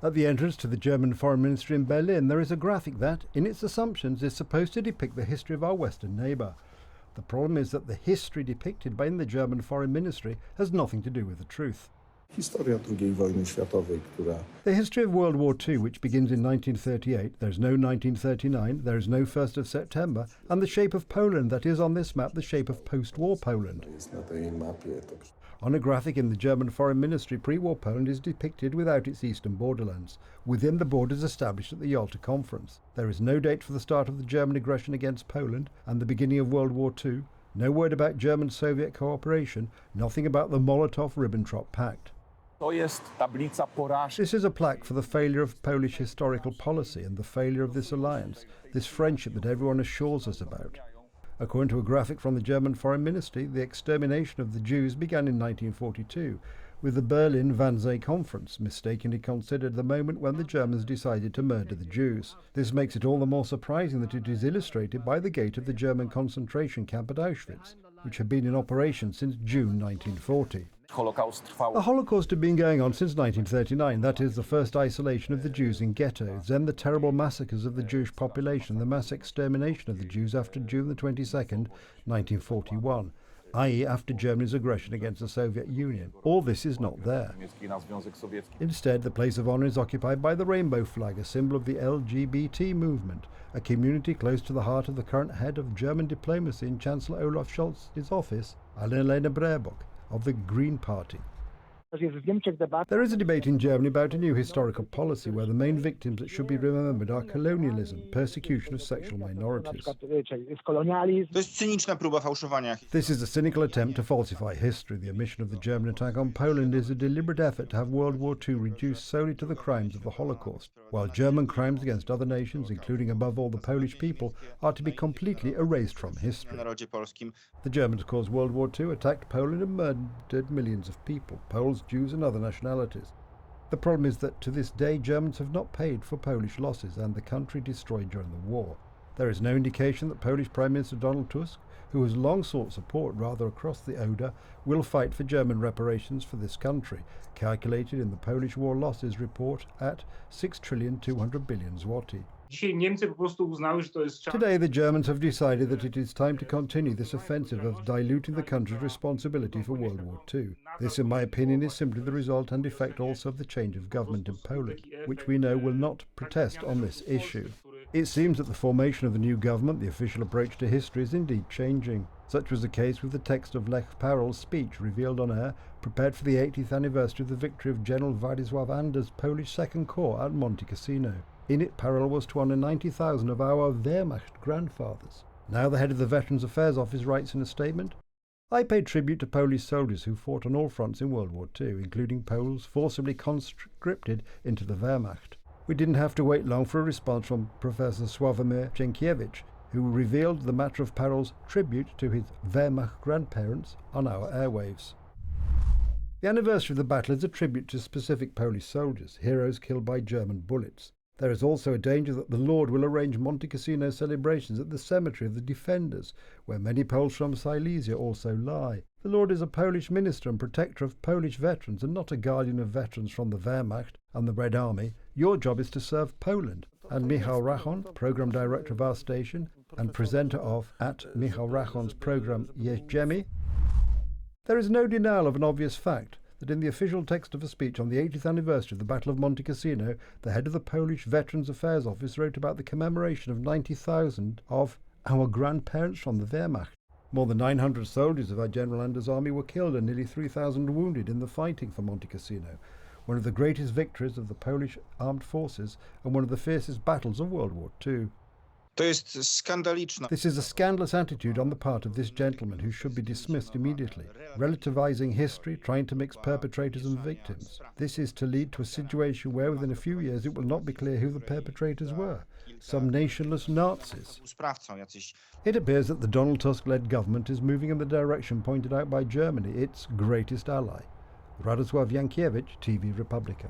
At the entrance to the German Foreign Ministry in Berlin, there is a graphic that, in its assumptions, is supposed to depict the history of our Western neighbour. The problem is that the history depicted by the German Foreign Ministry has nothing to do with the truth. Historia II wojny światowej, która... The history of World War II, which begins in 1938, there is no 1939, there is no 1st of September, and the shape of Poland that is on this map the shape of post-war Poland. Jest na tej mapie, to... On a graphic in the German Foreign Ministry, pre-war Poland is depicted without its eastern borderlands, within the borders established at the Yalta Conference. There is no date for the start of the German aggression against Poland and the beginning of World War II, no word about German-Soviet cooperation, nothing about the Molotov-Ribbentrop Pact. This is a plaque for the failure of Polish historical policy and the failure of this alliance, this friendship that everyone assures us about. According to a graphic from the German Foreign Ministry, the extermination of the Jews began in 1942, with the Berlin Wannsee Conference mistakenly considered the moment when the Germans decided to murder the Jews. This makes it all the more surprising that it is illustrated by the gate of the German concentration camp at Auschwitz, which had been in operation since June 1940. The Holocaust had been going on since 1939, that is, the first isolation of the Jews in ghettos, then the terrible massacres of the Jewish population, the mass extermination of the Jews after June the 22nd, 1941, i.e. after Germany's aggression against the Soviet Union. All this is not there. Instead, the place of honour is occupied by the rainbow flag, a symbol of the LGBT movement, a community close to the heart of the current head of German diplomacy in Chancellor Olaf Scholz's office, Annalena Baerbock, of the Green Party. There is a debate in Germany about a new historical policy where the main victims that should be remembered are colonialism, persecution of sexual minorities. This is a cynical attempt to falsify history. The omission of the German attack on Poland is a deliberate effort to have World War II reduced solely to the crimes of the Holocaust, while German crimes against other nations, including above all the Polish people, are to be completely erased from history. The Germans caused World War II, attacked Poland and murdered millions of people, Poles, Jews and other nationalities. The problem is that to this day Germans have not paid for Polish losses and the country destroyed during the war. There is no indication that Polish Prime Minister Donald Tusk, who has long sought support rather across the Oder, will fight for German reparations for this country, calculated in the Polish war losses report at 6,200 billion zloty. Today the Germans have decided that it is time to continue this offensive of diluting the country's responsibility for World War II. This, in my opinion, is simply the result and effect also of the change of government in Poland, which we know will not protest on this issue. It seems that the formation of the new government, the official approach to history, is indeed changing. Such was the case with the text of Lech Wałęsa's speech revealed on air, prepared for the 80th anniversary of the victory of General Władysław Ander's Polish Second Corps at Monte Cassino. In it, Parol was to honour 90,000 of our Wehrmacht grandfathers. Now the head of the Veterans Affairs Office writes in a statement, "I pay tribute to Polish soldiers who fought on all fronts in World War II, including Poles forcibly conscripted into the Wehrmacht." We didn't have to wait long for a response from Professor Sławomir Jenkiewicz, who revealed the matter of Parol's tribute to his Wehrmacht grandparents on our airwaves. The anniversary of the battle is a tribute to specific Polish soldiers, heroes killed by German bullets. There is also a danger that the Lord will arrange Monte Cassino celebrations at the cemetery of the Defenders, where many Poles from Silesia also lie. The Lord is a Polish minister and protector of Polish veterans and not a guardian of veterans from the Wehrmacht and the Red Army. Your job is to serve Poland. And Michał Rachon, program director of our station and presenter of at Michał Rachon's program Jedziemy. There is no denial of an obvious fact, that in the official text of a speech on the 80th anniversary of the Battle of Monte Cassino, the head of the Polish Veterans Affairs Office wrote about the commemoration of 90,000 of our grandparents from the Wehrmacht. More than 900 soldiers of our General Ander's army were killed and nearly 3,000 wounded in the fighting for Monte Cassino, one of the greatest victories of the Polish armed forces and one of the fiercest battles of World War II. This is a scandalous attitude on the part of this gentleman who should be dismissed immediately, relativizing history, trying to mix perpetrators and victims. This is to lead to a situation where within a few years it will not be clear who the perpetrators were. Some nationless Nazis. It appears that the Donald Tusk-led government is moving in the direction pointed out by Germany, its greatest ally. Radosław Jankiewicz, TV Republika.